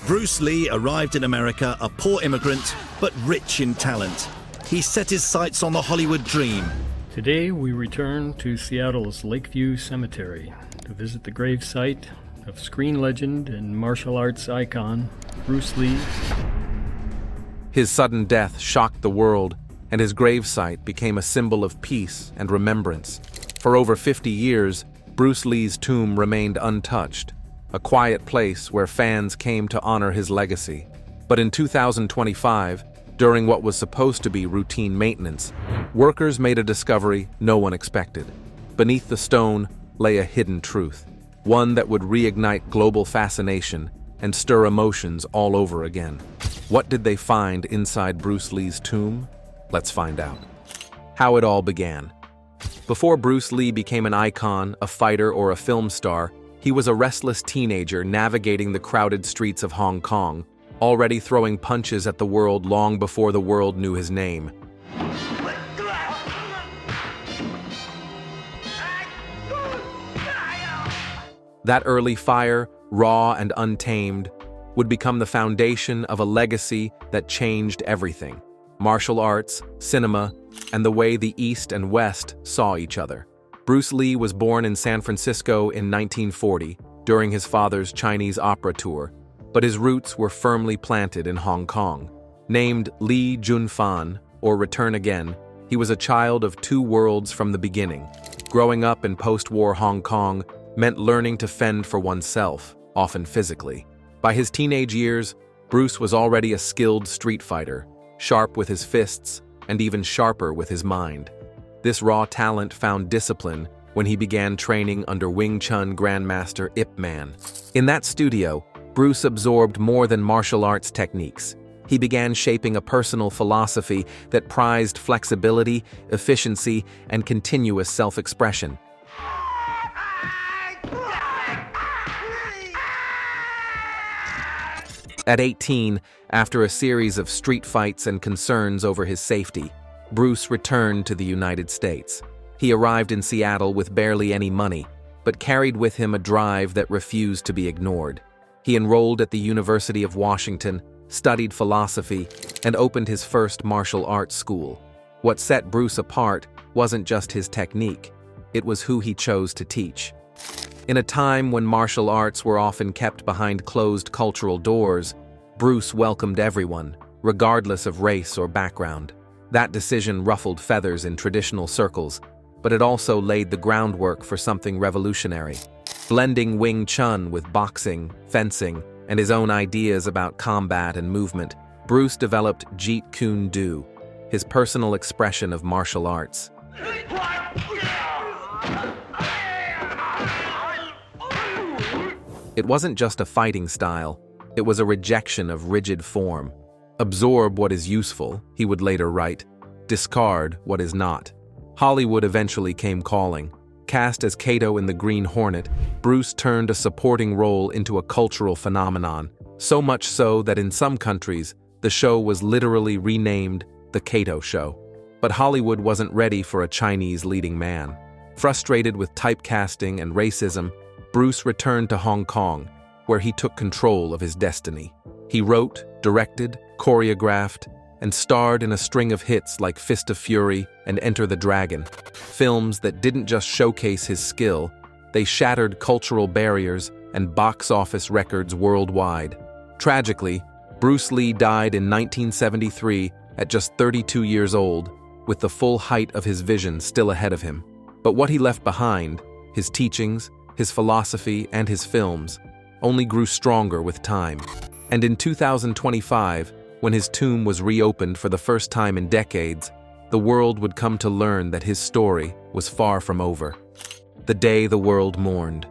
Bruce Lee arrived in America a poor immigrant, but rich in talent. He set his sights on the Hollywood dream. Today we return to Seattle's Lakeview Cemetery to visit the gravesite of screen legend and martial arts icon Bruce Lee. His sudden death shocked the world, and his gravesite became a symbol of peace and remembrance. For over 50 years, Bruce Lee's tomb remained untouched, a quiet place where fans came to honor his legacy. But in 2025, during what was supposed to be routine maintenance, workers made a discovery no one expected. Beneath the stone lay a hidden truth, one that would reignite global fascination and stir emotions all over again. What did they find inside Bruce Lee's tomb? Let's find out. How it all began. Before Bruce Lee became an icon, a fighter, or a film star, he was a restless teenager navigating the crowded streets of Hong Kong, already throwing punches at the world long before the world knew his name. That early fire, raw and untamed, would become the foundation of a legacy that changed everything: martial arts, cinema, and the way the East and West saw each other. Bruce Lee was born in San Francisco in 1940 during his father's Chinese opera tour, but his roots were firmly planted in Hong Kong. Named Lee Junfan, or Return Again, he was a child of two worlds from the beginning. Growing up in post-war Hong Kong meant learning to fend for oneself, often physically. By his teenage years, Bruce was already a skilled street fighter, sharp with his fists and even sharper with his mind. This raw talent found discipline when he began training under Wing Chun Grandmaster Ip Man. In that studio, Bruce absorbed more than martial arts techniques. He began shaping a personal philosophy that prized flexibility, efficiency, and continuous self-expression. At 18, after a series of street fights and concerns over his safety, Bruce returned to the United States. He arrived in Seattle with barely any money, but carried with him a drive that refused to be ignored. He enrolled at the University of Washington, studied philosophy, and opened his first martial arts school. What set Bruce apart wasn't just his technique, it was who he chose to teach. In a time when martial arts were often kept behind closed cultural doors, Bruce welcomed everyone, regardless of race or background. That decision ruffled feathers in traditional circles, but it also laid the groundwork for something revolutionary. Blending Wing Chun with boxing, fencing, and his own ideas about combat and movement, Bruce developed Jeet Kune Do, his personal expression of martial arts. It wasn't just a fighting style, it was a rejection of rigid form. Absorb what is useful, he would later write, discard what is not. Hollywood eventually came calling. Cast as Kato in The Green Hornet, Bruce turned a supporting role into a cultural phenomenon, so much so that in some countries, the show was literally renamed The Kato Show. But Hollywood wasn't ready for a Chinese leading man. Frustrated with typecasting and racism, Bruce returned to Hong Kong, where he took control of his destiny. He wrote, directed, choreographed, and starred in a string of hits like Fist of Fury and Enter the Dragon, films that didn't just showcase his skill, they shattered cultural barriers and box office records worldwide. Tragically, Bruce Lee died in 1973 at just 32 years old, with the full height of his vision still ahead of him. But what he left behind, his teachings, his philosophy, and his films, only grew stronger with time. And in 2025, when his tomb was reopened for the first time in decades, the world would come to learn that his story was far from over. The day the world mourned.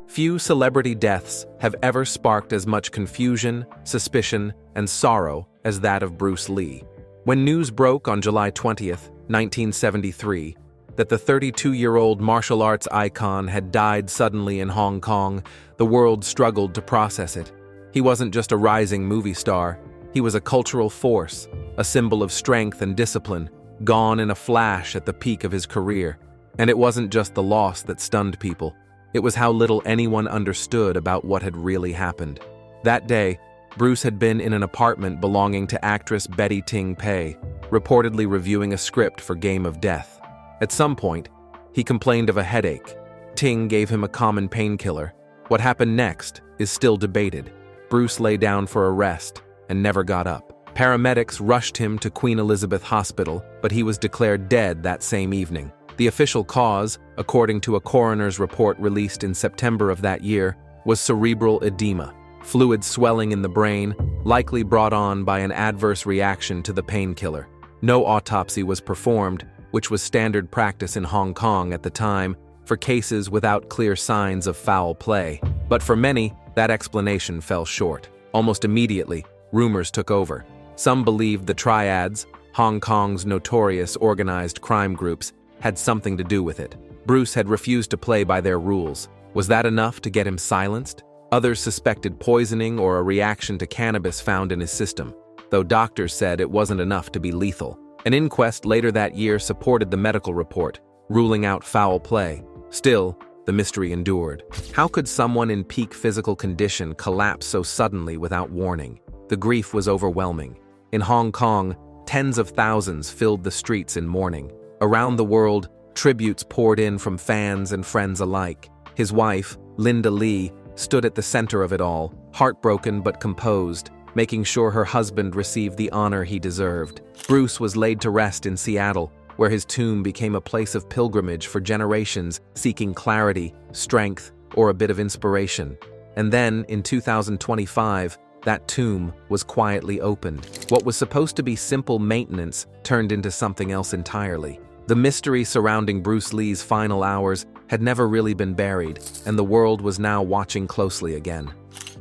Few celebrity deaths have ever sparked as much confusion, suspicion, and sorrow as that of Bruce Lee. When news broke on July 20th, 1973, that the 32-year-old martial arts icon had died suddenly in Hong Kong, the world struggled to process it. He wasn't just a rising movie star, he was a cultural force, a symbol of strength and discipline, gone in a flash at the peak of his career. And it wasn't just the loss that stunned people, it was how little anyone understood about what had really happened. That day, Bruce had been in an apartment belonging to actress Betty Ting Pei, reportedly reviewing a script for Game of Death. At some point, he complained of a headache. Ting gave him a common painkiller. What happened next is still debated. Bruce lay down for a rest and never got up. Paramedics rushed him to Queen Elizabeth Hospital, but he was declared dead that same evening. The official cause, according to a coroner's report released in September of that year, was cerebral edema, fluid swelling in the brain, likely brought on by an adverse reaction to the painkiller. No autopsy was performed, which was standard practice in Hong Kong at the time for cases without clear signs of foul play. But for many, that explanation fell short. Almost immediately, rumors took over. Some believed the triads, Hong Kong's notorious organized crime groups, had something to do with it. Bruce had refused to play by their rules. Was that enough to get him silenced? Others suspected poisoning or a reaction to cannabis found in his system, though doctors said it wasn't enough to be lethal. An inquest later that year supported the medical report, ruling out foul play. Still, the mystery endured. How could someone in peak physical condition collapse so suddenly without warning? The grief was overwhelming. In Hong Kong, tens of thousands filled the streets in mourning. Around the world, tributes poured in from fans and friends alike. His wife, Linda Lee, stood at the center of it all, heartbroken but composed, making sure her husband received the honor he deserved. Bruce was laid to rest in Seattle, where his tomb became a place of pilgrimage for generations seeking clarity, strength, or a bit of inspiration. And then, in 2025, that tomb was quietly opened. What was supposed to be simple maintenance turned into something else entirely. The mystery surrounding Bruce Lee's final hours had never really been buried, and the world was now watching closely again.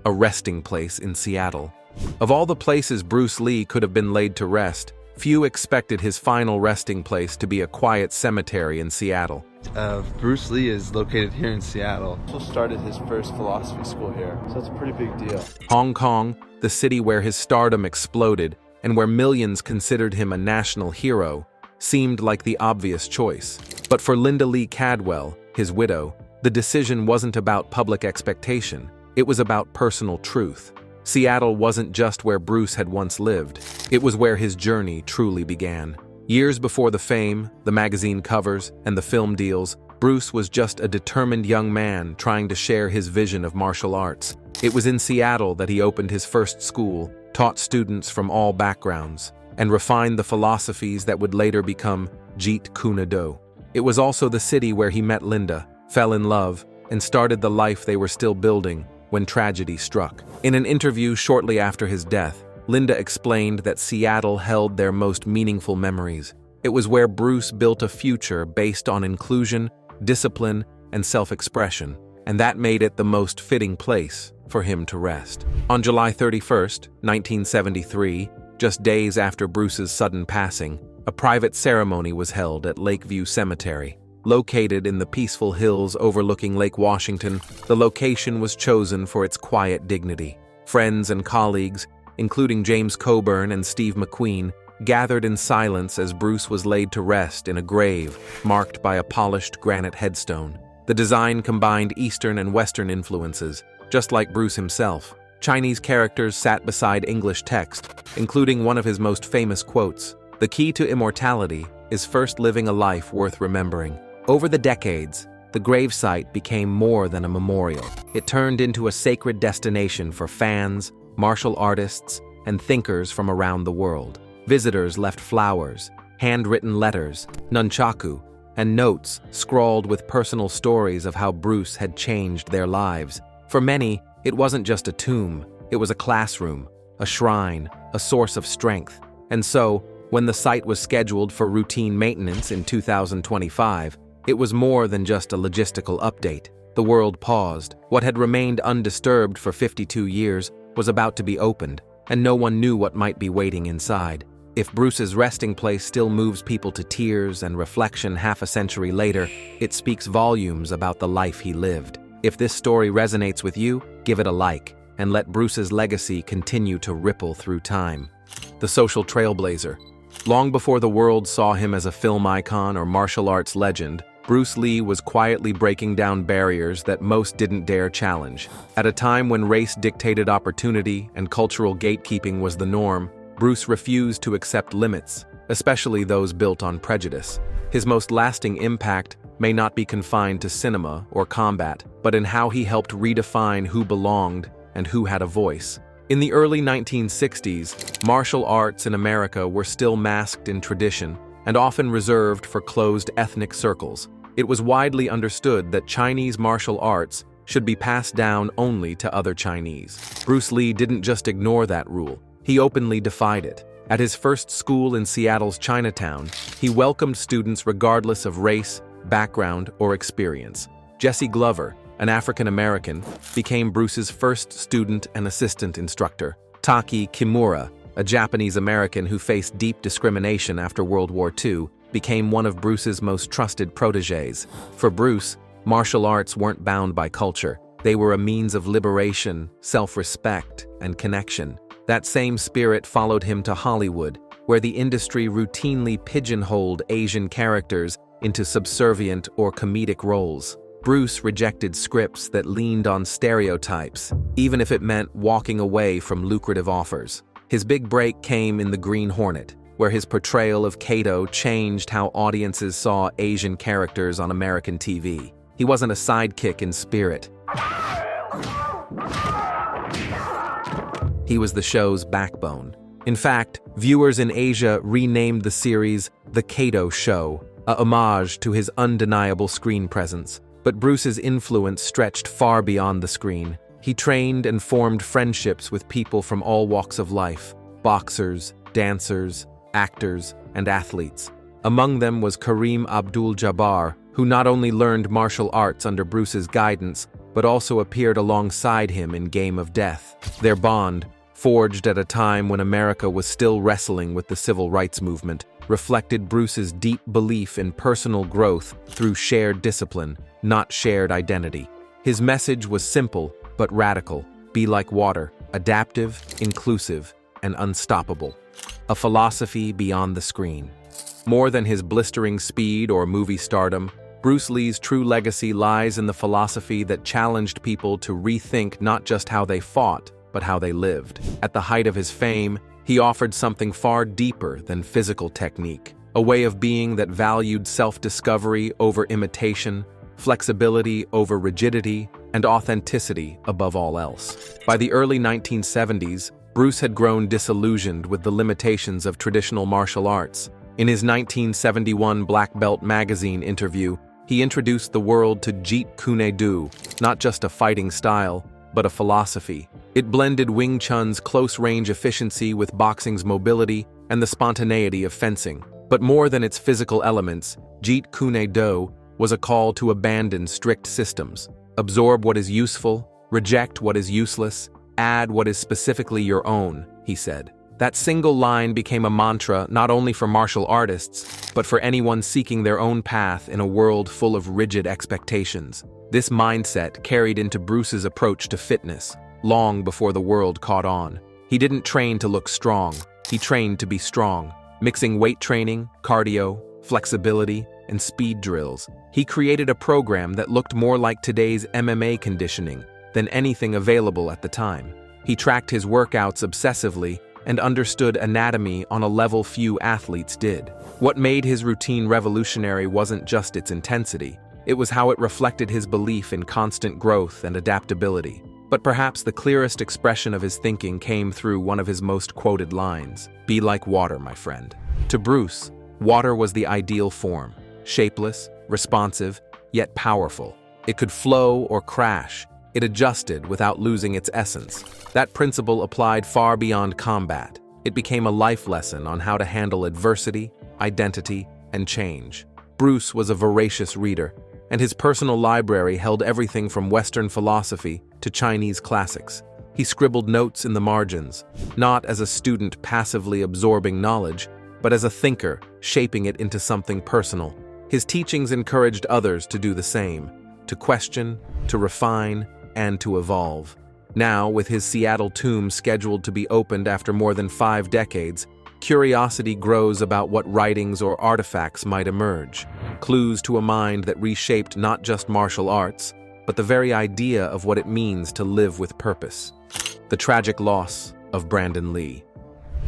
A resting place in Seattle. Of all the places Bruce Lee could have been laid to rest, few expected his final resting place to be a quiet cemetery in Seattle. Bruce Lee is located here in Seattle. He started his first philosophy school here, so it's a pretty big deal. Hong Kong, the city where his stardom exploded and where millions considered him a national hero, seemed like the obvious choice. But for Linda Lee Cadwell, his widow, the decision wasn't about public expectation. It was about personal truth. Seattle wasn't just where Bruce had once lived. It was where his journey truly began. Years before the fame, the magazine covers, and the film deals, Bruce was just a determined young man trying to share his vision of martial arts. It was in Seattle that he opened his first school, taught students from all backgrounds, and refined the philosophies that would later become Jeet Kune Do. It was also the city where he met Linda, fell in love, and started the life they were still building when tragedy struck. In an interview shortly after his death, Linda explained that Seattle held their most meaningful memories. It was where Bruce built a future based on inclusion, discipline, and self-expression, and that made it the most fitting place for him to rest. On July 31st, 1973, just days after Bruce's sudden passing, a private ceremony was held at Lakeview Cemetery. Located in the peaceful hills overlooking Lake Washington, the location was chosen for its quiet dignity. Friends and colleagues, including James Coburn and Steve McQueen, gathered in silence as Bruce was laid to rest in a grave marked by a polished granite headstone. The design combined Eastern and Western influences, just like Bruce himself. Chinese characters sat beside English text, including one of his most famous quotes: "The key to immortality is first living a life worth remembering." Over the decades, the gravesite became more than a memorial. It turned into a sacred destination for fans, martial artists, and thinkers from around the world. Visitors left flowers, handwritten letters, nunchaku, and notes scrawled with personal stories of how Bruce had changed their lives. For many, it wasn't just a tomb, it was a classroom, a shrine, a source of strength. And so, when the site was scheduled for routine maintenance in 2025, it was more than just a logistical update. The world paused. What had remained undisturbed for 52 years was about to be opened, and no one knew what might be waiting inside. If Bruce's resting place still moves people to tears and reflection half a century later, it speaks volumes about the life he lived. If this story resonates with you, give it a like, and let Bruce's legacy continue to ripple through time. The social trailblazer. Long before the world saw him as a film icon or martial arts legend, Bruce Lee was quietly breaking down barriers that most didn't dare challenge. At a time when race dictated opportunity and cultural gatekeeping was the norm, Bruce refused to accept limits, especially those built on prejudice. His most lasting impact may not be confined to cinema or combat, but in how he helped redefine who belonged and who had a voice. In the early 1960s, martial arts in America were still masked in tradition and often reserved for closed ethnic circles. It was widely understood that Chinese martial arts should be passed down only to other Chinese. Bruce Lee didn't just ignore that rule, he openly defied it. At his first school in Seattle's Chinatown, he welcomed students regardless of race, background, or experience. Jesse Glover, an African-American, became Bruce's first student and assistant instructor. Taki Kimura, a Japanese-American who faced deep discrimination after World War II, became one of Bruce's most trusted protégés. For Bruce, martial arts weren't bound by culture. They were a means of liberation, self-respect, and connection. That same spirit followed him to Hollywood, where the industry routinely pigeonholed Asian characters into subservient or comedic roles. Bruce rejected scripts that leaned on stereotypes, even if it meant walking away from lucrative offers. His big break came in The Green Hornet, where his portrayal of Kato changed how audiences saw Asian characters on American TV. He wasn't a sidekick in spirit. He was the show's backbone. In fact, viewers in Asia renamed the series The Kato Show, a homage to his undeniable screen presence. But Bruce's influence stretched far beyond the screen. He trained and formed friendships with people from all walks of life: boxers, dancers, actors, and athletes. Among them was Kareem Abdul-Jabbar, who not only learned martial arts under Bruce's guidance, but also appeared alongside him in Game of Death. Their bond, forged at a time when America was still wrestling with the civil rights movement, reflected Bruce's deep belief in personal growth through shared discipline, not shared identity. His message was simple but radical: be like water, adaptive, inclusive, and unstoppable. A philosophy beyond the screen. More than his blistering speed or movie stardom, Bruce Lee's true legacy lies in the philosophy that challenged people to rethink not just how they fought, but how they lived. At the height of his fame, he offered something far deeper than physical technique, a way of being that valued self-discovery over imitation, flexibility over rigidity, and authenticity above all else. By the early 1970s, Bruce had grown disillusioned with the limitations of traditional martial arts. In his 1971 Black Belt magazine interview, he introduced the world to Jeet Kune Do, not just a fighting style, but a philosophy. It blended Wing Chun's close-range efficiency with boxing's mobility and the spontaneity of fencing. But more than its physical elements, Jeet Kune Do was a call to abandon strict systems. Absorb what is useful, reject what is useless, add what is specifically your own, he said. That single line became a mantra not only for martial artists, but for anyone seeking their own path in a world full of rigid expectations. This mindset carried into Bruce's approach to fitness, long before the world caught on. He didn't train to look strong, he trained to be strong, mixing weight training, cardio, flexibility, and speed drills. He created a program that looked more like today's MMA conditioning than anything available at the time. He tracked his workouts obsessively and understood anatomy on a level few athletes did. What made his routine revolutionary wasn't just its intensity, it was how it reflected his belief in constant growth and adaptability. But perhaps the clearest expression of his thinking came through one of his most quoted lines: "Be like water, my friend." To Bruce, water was the ideal form, shapeless, responsive, yet powerful. It could flow or crash. It adjusted without losing its essence. That principle applied far beyond combat. It became a life lesson on how to handle adversity, identity, and change. Bruce was a voracious reader, and his personal library held everything from Western philosophy to Chinese classics. He scribbled notes in the margins, not as a student passively absorbing knowledge, but as a thinker shaping it into something personal. His teachings encouraged others to do the same, to question, to refine, and to evolve. Now, with his Seattle tomb scheduled to be opened after more than 5 decades, curiosity grows about what writings or artifacts might emerge, clues to a mind that reshaped not just martial arts, but the very idea of what it means to live with purpose. The tragic loss of Brandon Lee.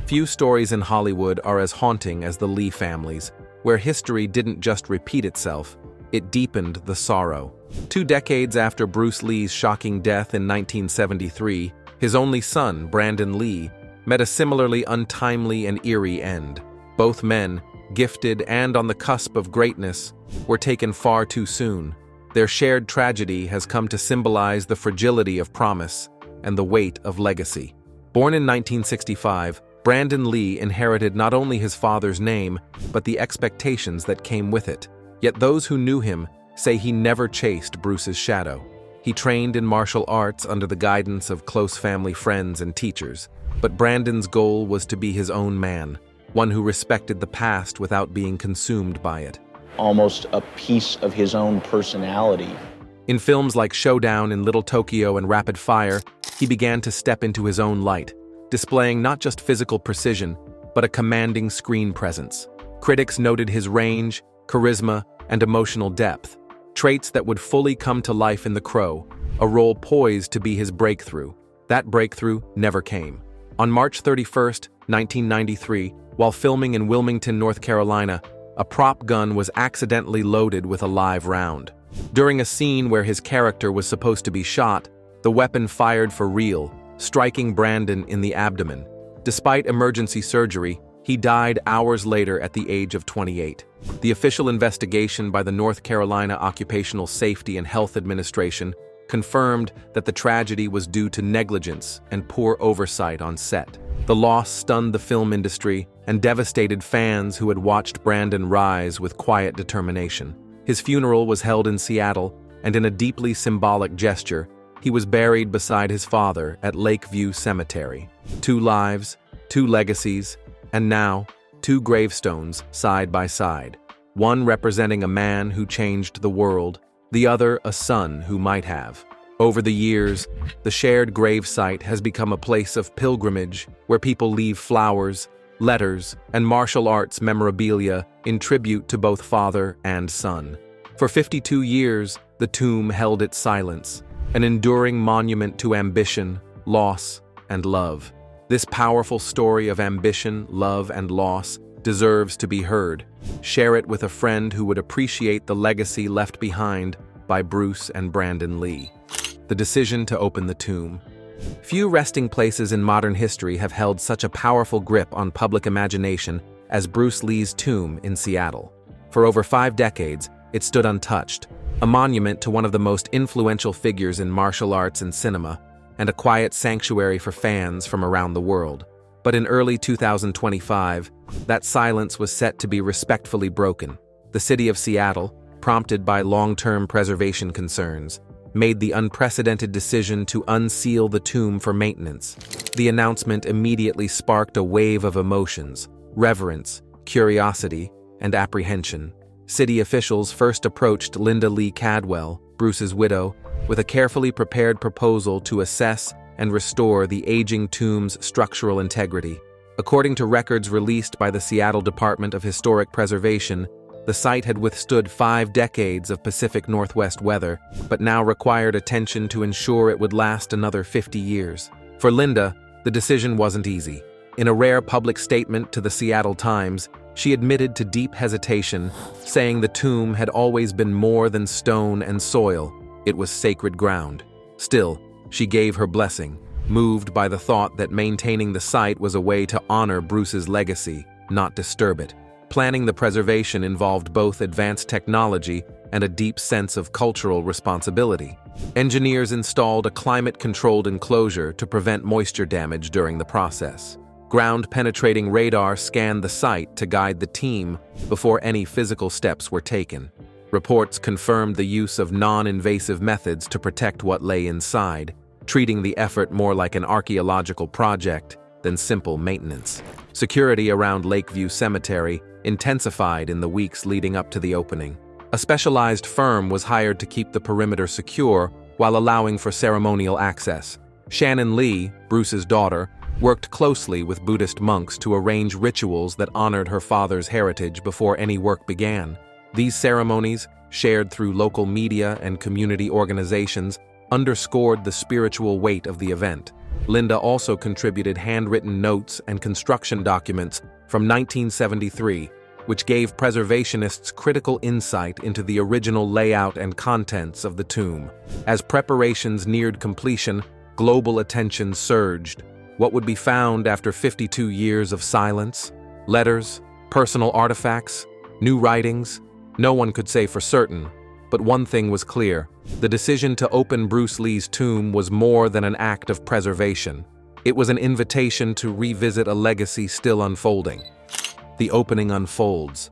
Few stories in Hollywood are as haunting as the Lee families, where history didn't just repeat itself, it deepened the sorrow. 2 decades after Bruce Lee's shocking death in 1973, his only son, Brandon Lee, met a similarly untimely and eerie end. Both men, gifted and on the cusp of greatness, were taken far too soon. Their shared tragedy has come to symbolize the fragility of promise and the weight of legacy. Born in 1965, Brandon Lee inherited not only his father's name, but the expectations that came with it. Yet those who knew him say he never chased Bruce's shadow. He trained in martial arts under the guidance of close family friends and teachers. But Brandon's goal was to be his own man, one who respected the past without being consumed by it. Almost a piece of his own personality. In films like Showdown in Little Tokyo and Rapid Fire, he began to step into his own light, displaying not just physical precision, but a commanding screen presence. Critics noted his range, charisma, and emotional depth, traits that would fully come to life in The Crow, a role poised to be his breakthrough. That breakthrough never came. On March 31, 1993, while filming in Wilmington, North Carolina, a prop gun was accidentally loaded with a live round. During a scene where his character was supposed to be shot, the weapon fired for real, striking Brandon in the abdomen. Despite emergency surgery, he died hours later at the age of 28. The official investigation by the North Carolina Occupational Safety and Health Administration confirmed that the tragedy was due to negligence and poor oversight on set. The loss stunned the film industry and devastated fans who had watched Brandon rise with quiet determination. His funeral was held in Seattle, and in a deeply symbolic gesture, he was buried beside his father at Lakeview Cemetery. 2 lives, 2 legacies, and now 2 gravestones side by side. One representing a man who changed the world, the other a son who might have. Over the years, the shared gravesite has become a place of pilgrimage where people leave flowers, letters, and martial arts memorabilia in tribute to both father and son. For 52 years, the tomb held its silence, an enduring monument to ambition, loss, and love. This powerful story of ambition, love, and loss deserves to be heard. Share it with a friend who would appreciate the legacy left behind by Bruce and Brandon Lee. The decision to open the tomb. Few resting places in modern history have held such a powerful grip on public imagination as Bruce Lee's tomb in Seattle. For over 5 decades, it stood untouched, a monument to one of the most influential figures in martial arts and cinema, and a quiet sanctuary for fans from around the world. But in early 2025, that silence was set to be respectfully broken. The city of Seattle, prompted by long-term preservation concerns, made the unprecedented decision to unseal the tomb for maintenance. The announcement immediately sparked a wave of emotions: reverence, curiosity, and apprehension. City officials first approached Linda Lee Cadwell, Bruce's widow, with a carefully prepared proposal to assess and restore the aging tomb's structural integrity. According to records released by the Seattle Department of Historic Preservation, the site had withstood 5 decades of Pacific Northwest weather, but now required attention to ensure it would last another 50 years. For Linda, the decision wasn't easy. In a rare public statement to the Seattle Times, she admitted to deep hesitation, saying the tomb had always been more than stone and soil. It was sacred ground. Still, she gave her blessing, moved by the thought that maintaining the site was a way to honor Bruce's legacy, not disturb it. Planning the preservation involved both advanced technology and a deep sense of cultural responsibility. Engineers installed a climate-controlled enclosure to prevent moisture damage during the process. Ground-penetrating radar scanned the site to guide the team before any physical steps were taken. Reports confirmed the use of non-invasive methods to protect what lay inside, treating the effort more like an archaeological project than simple maintenance. Security around Lakeview Cemetery intensified in the weeks leading up to the opening. A specialized firm was hired to keep the perimeter secure while allowing for ceremonial access. Shannon Lee, Bruce's daughter, worked closely with Buddhist monks to arrange rituals that honored her father's heritage before any work began. These ceremonies, shared through local media and community organizations, underscored the spiritual weight of the event. Linda also contributed handwritten notes and construction documents from 1973, which gave preservationists critical insight into the original layout and contents of the tomb. As preparations neared completion, global attention surged. What would be found after 52 years of silence? Letters, personal artifacts, new writings? No one could say for certain, but one thing was clear. The decision to open Bruce Lee's tomb was more than an act of preservation. It was an invitation to revisit a legacy still unfolding. The opening unfolds.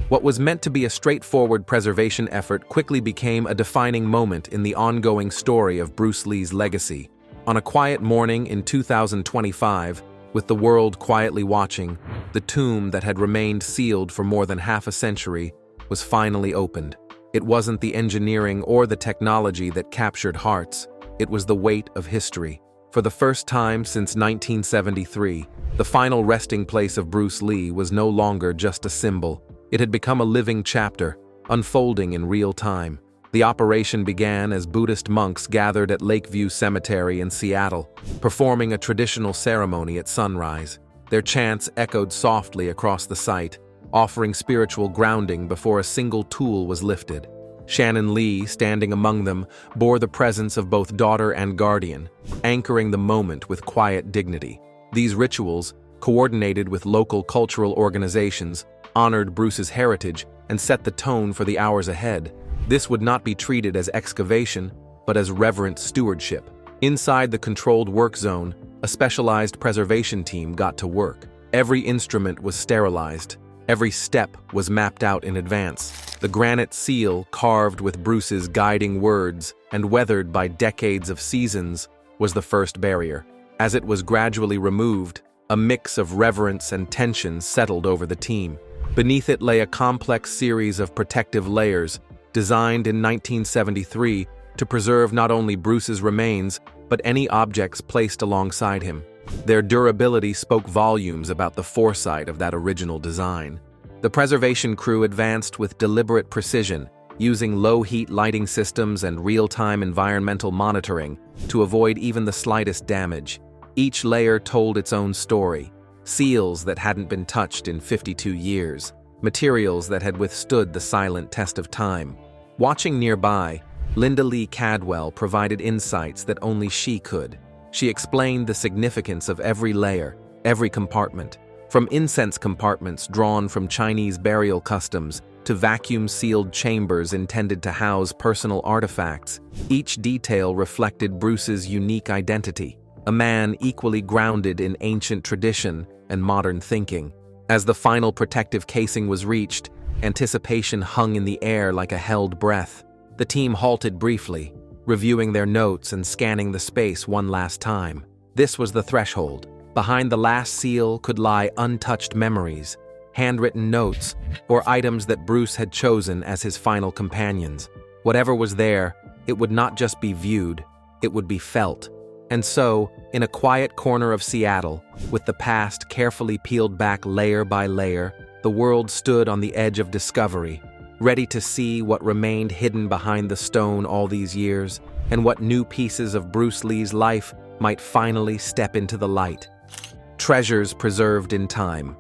What was meant to be a straightforward preservation effort quickly became a defining moment in the ongoing story of Bruce Lee's legacy. On a quiet morning in 2025, with the world quietly watching, the tomb that had remained sealed for more than half a century was finally opened. It wasn't the engineering or the technology that captured hearts, it was the weight of history. For the first time since 1973, the final resting place of Bruce Lee was no longer just a symbol. It had become a living chapter, unfolding in real time. The operation began as Buddhist monks gathered at Lakeview Cemetery in Seattle, performing a traditional ceremony at sunrise. Their chants echoed softly across the site, offering spiritual grounding before a single tool was lifted. Shannon Lee, standing among them, bore the presence of both daughter and guardian, anchoring the moment with quiet dignity. These rituals, coordinated with local cultural organizations, honored Bruce's heritage and set the tone for the hours ahead. This would not be treated as excavation, but as reverent stewardship. Inside the controlled work zone, a specialized preservation team got to work. Every instrument was sterilized. Every step was mapped out in advance. The granite seal, carved with Bruce's guiding words and weathered by decades of seasons, was the first barrier. As it was gradually removed, a mix of reverence and tension settled over the team. Beneath it lay a complex series of protective layers, designed in 1973 to preserve not only Bruce's remains, but any objects placed alongside him. Their durability spoke volumes about the foresight of that original design. The preservation crew advanced with deliberate precision, using low-heat lighting systems and real-time environmental monitoring to avoid even the slightest damage. Each layer told its own story: seals that hadn't been touched in 52 years, materials that had withstood the silent test of time. Watching nearby, Linda Lee Cadwell provided insights that only she could. She explained the significance of every layer, every compartment, from incense compartments drawn from Chinese burial customs to vacuum-sealed chambers intended to house personal artifacts. Each detail reflected Bruce's unique identity, a man equally grounded in ancient tradition and modern thinking. As the final protective casing was reached, anticipation hung in the air like a held breath. The team halted briefly, reviewing their notes and scanning the space one last time. This was the threshold. Behind the last seal could lie untouched memories, handwritten notes, or items that Bruce had chosen as his final companions. Whatever was there, it would not just be viewed, it would be felt. And so, in a quiet corner of Seattle, with the past carefully peeled back layer by layer, the world stood on the edge of discovery, ready to see what remained hidden behind the stone all these years, and what new pieces of Bruce Lee's life might finally step into the light. Treasures preserved in time.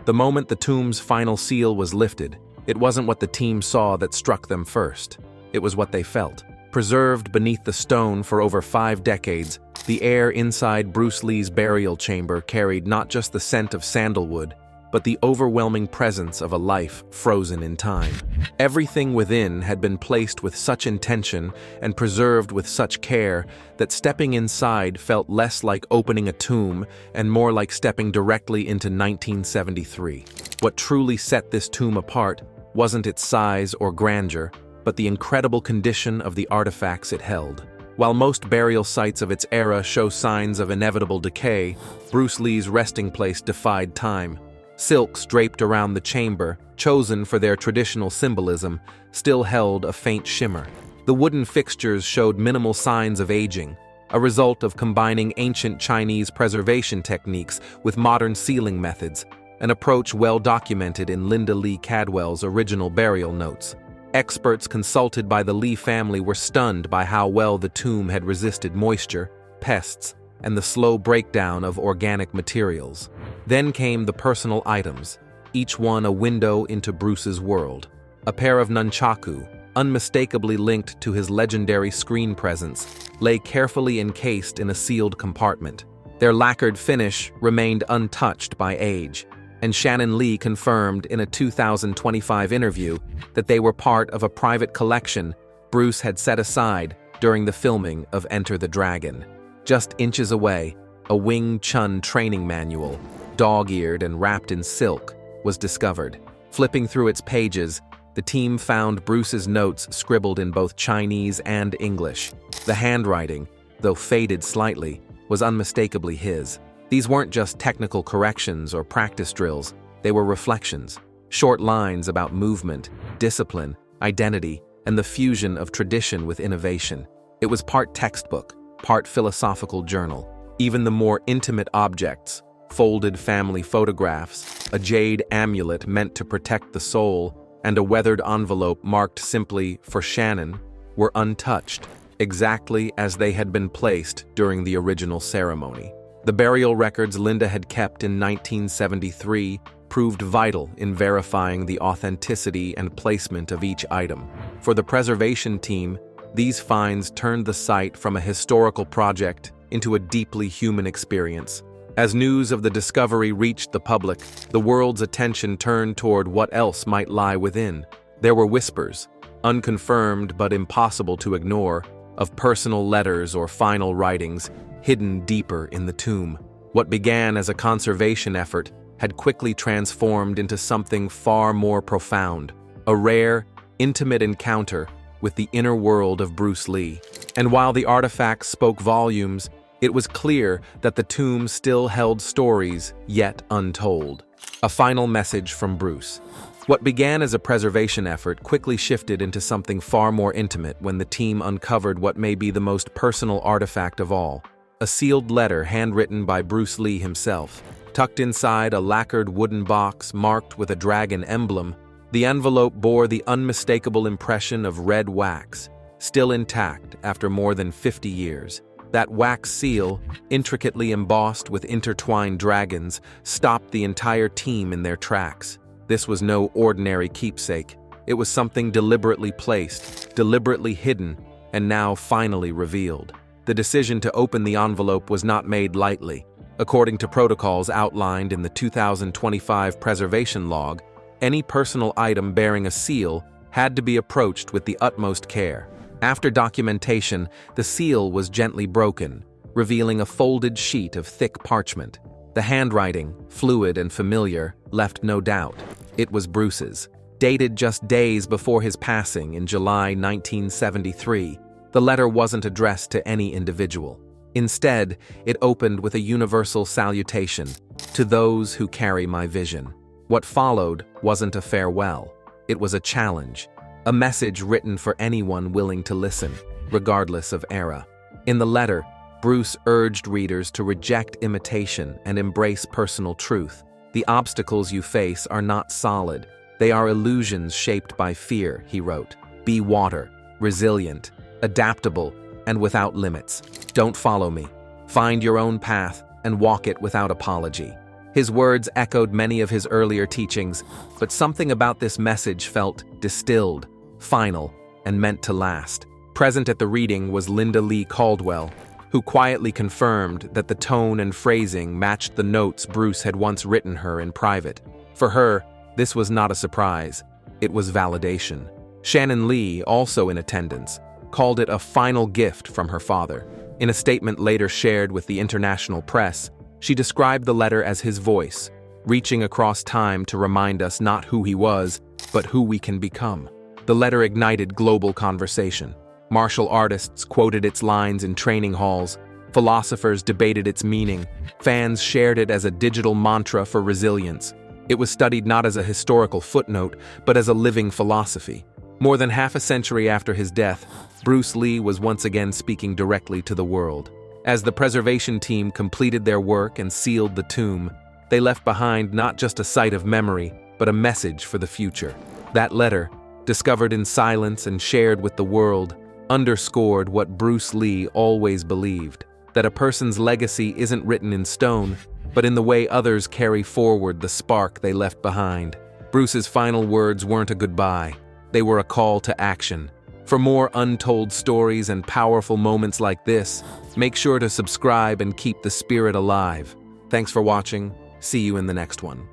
The moment the tomb's final seal was lifted, it wasn't what the team saw that struck them first. It was what they felt. Preserved beneath the stone for over 5 decades, the air inside Bruce Lee's burial chamber carried not just the scent of sandalwood, but the overwhelming presence of a life frozen in time. Everything within had been placed with such intention and preserved with such care that stepping inside felt less like opening a tomb and more like stepping directly into 1973. What truly set this tomb apart wasn't its size or grandeur, but the incredible condition of the artifacts it held. While most burial sites of its era show signs of inevitable decay, Bruce Lee's resting place defied time. Silks draped around the chamber, chosen for their traditional symbolism, still held a faint shimmer. The wooden fixtures showed minimal signs of aging, a result of combining ancient Chinese preservation techniques with modern sealing methods, an approach well documented in Linda Lee Cadwell's original burial notes. Experts consulted by the Lee family were stunned by how well the tomb had resisted moisture, pests, and the slow breakdown of organic materials. Then came the personal items, each one a window into Bruce's world. A pair of nunchaku, unmistakably linked to his legendary screen presence, lay carefully encased in a sealed compartment. Their lacquered finish remained untouched by age, and Shannon Lee confirmed in a 2025 interview that they were part of a private collection Bruce had set aside during the filming of Enter the Dragon. Just inches away, a Wing Chun training manual, dog-eared and wrapped in silk, was discovered. Flipping through its pages, the team found Bruce's notes scribbled in both Chinese and English. The handwriting, though faded slightly, was unmistakably his. These weren't just technical corrections or practice drills, they were reflections. Short lines about movement, discipline, identity, and the fusion of tradition with innovation. It was part textbook, part philosophical journal. Even the more intimate objects, folded family photographs, a jade amulet meant to protect the soul, and a weathered envelope marked simply for Shannon, were untouched, exactly as they had been placed during the original ceremony. The burial records Linda had kept in 1973 proved vital in verifying the authenticity and placement of each item. For the preservation team, these finds turned the site from a historical project into a deeply human experience. As news of the discovery reached the public, the world's attention turned toward what else might lie within. There were whispers, unconfirmed but impossible to ignore, of personal letters or final writings hidden deeper in the tomb. What began as a conservation effort had quickly transformed into something far more profound, a rare, intimate encounter with the inner world of Bruce Lee. And while the artifacts spoke volumes, it was clear that the tomb still held stories yet untold. A final message from Bruce. What began as a preservation effort quickly shifted into something far more intimate when the team uncovered what may be the most personal artifact of all. A sealed letter handwritten by Bruce Lee himself. Tucked inside a lacquered wooden box marked with a dragon emblem, the envelope bore the unmistakable impression of red wax, still intact after more than 50 years. That wax seal, intricately embossed with intertwined dragons, stopped the entire team in their tracks. This was no ordinary keepsake. It was something deliberately placed, deliberately hidden, and now finally revealed. The decision to open the envelope was not made lightly. According to protocols outlined in the 2025 preservation log, any personal item bearing a seal had to be approached with the utmost care. After documentation, the seal was gently broken, revealing a folded sheet of thick parchment. The handwriting, fluid and familiar, left no doubt. It was Bruce's. Dated just days before his passing in July 1973, the letter wasn't addressed to any individual. Instead, it opened with a universal salutation, "To those who carry my vision." What followed wasn't a farewell. It was a challenge. A message written for anyone willing to listen, regardless of era. In the letter, Bruce urged readers to reject imitation and embrace personal truth. The obstacles you face are not solid. They are illusions shaped by fear, he wrote. Be water, resilient, adaptable, and without limits. Don't follow me. Find your own path and walk it without apology. His words echoed many of his earlier teachings, but something about this message felt distilled, final, and meant to last. Present at the reading was Linda Lee Caldwell, who quietly confirmed that the tone and phrasing matched the notes Bruce had once written her in private. For her, this was not a surprise. It was validation. Shannon Lee, also in attendance, called it a final gift from her father. In a statement later shared with the international press, she described the letter as his voice, reaching across time to remind us not who he was, but who we can become. The letter ignited global conversation. Martial artists quoted its lines in training halls, philosophers debated its meaning, fans shared it as a digital mantra for resilience. It was studied not as a historical footnote, but as a living philosophy. More than half a century after his death, Bruce Lee was once again speaking directly to the world. As the preservation team completed their work and sealed the tomb, they left behind not just a site of memory, but a message for the future. That letter, discovered in silence and shared with the world, underscored what Bruce Lee always believed, that a person's legacy isn't written in stone, but in the way others carry forward the spark they left behind. Bruce's final words weren't a goodbye. They were a call to action. For more untold stories and powerful moments like this, make sure to subscribe and keep the spirit alive. Thanks for watching. See you in the next one.